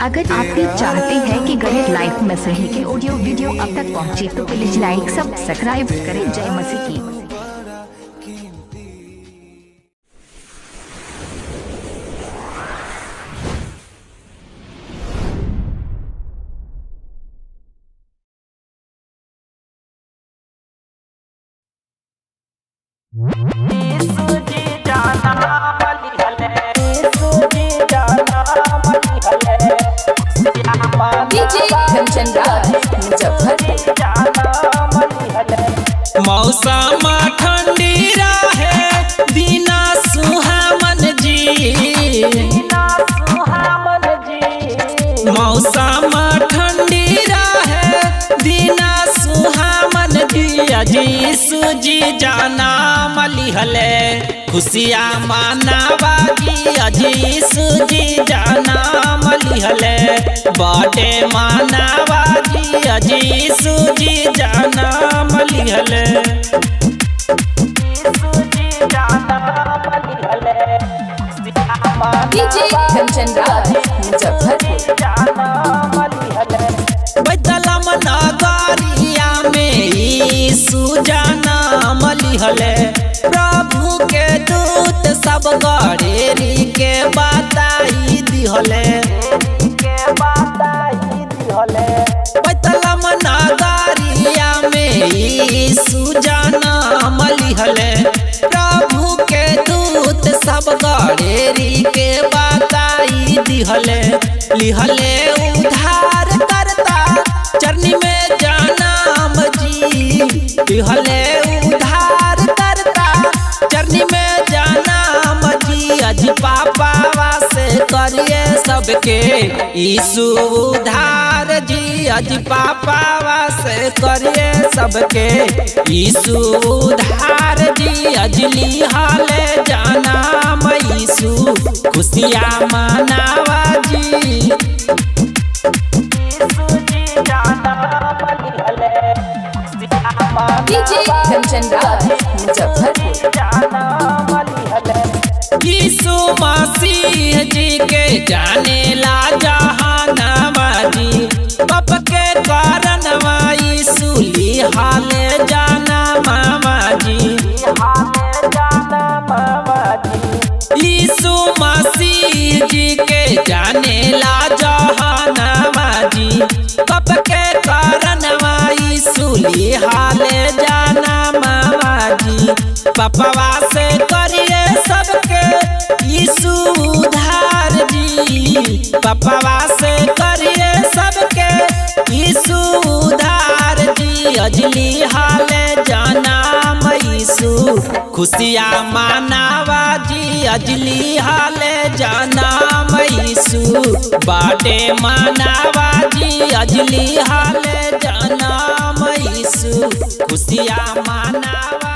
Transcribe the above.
अगर आप भी चाहते हैं कि गणित लाइफ में सही के ऑडियो वीडियो अब तक पहुंचे तो प्लीज लाइक सब्सक्राइब करें। जय मसीह की। मौसम ठंडी रहे बिना सुहामन जी, मौसम ठंडी रहे बिना सुहामन जी। सूजी जाना मलिहले खुशिया मानावागी अजी। सूजी जाना मलिहले बड़े मानावागी अजी। सूजी जाना मलिहले डीजे कंचन राज बैतलम नगरिया में यीशु जाना मलिहले। प्रभु के दूत सब गड़ेरी के बताई दिहले। बैतलम नगरिया में यीशु जाना मलिहले। प्रभु के दूत सब गड़ेरी के बताई दिहले। लिहले उधार करता चरनी में जानम जी। लिहले उधार करता चरनी में जानम जी। अज पापा से करिए सबके यीशु उधार जी। अज पापा से करिए सबके यीशु उधार जी। अज लिहाले जानम यीशु खुशिया मनावा जी। डीजे कंचन राज यीशु मसीह जी के जाने ला जहानवा जी। पाप के कारण यीशु लिहाले जाना मामा जी। यीशु मसीह जी के जाने ला जहानवा जी। पाप के कारण यीशु लिहाले जाना मामा जी। पापवा से करिए सबके यीशु उधार जी। पापवा से करिए सबके यीशु उधार जी। अजली हाले जाना यीशु खुशिया मानावा जी। अजली हाले जाना यीशु बाटे मानावा जी। अजली हाले जाना यीशु खुशिया मानावा।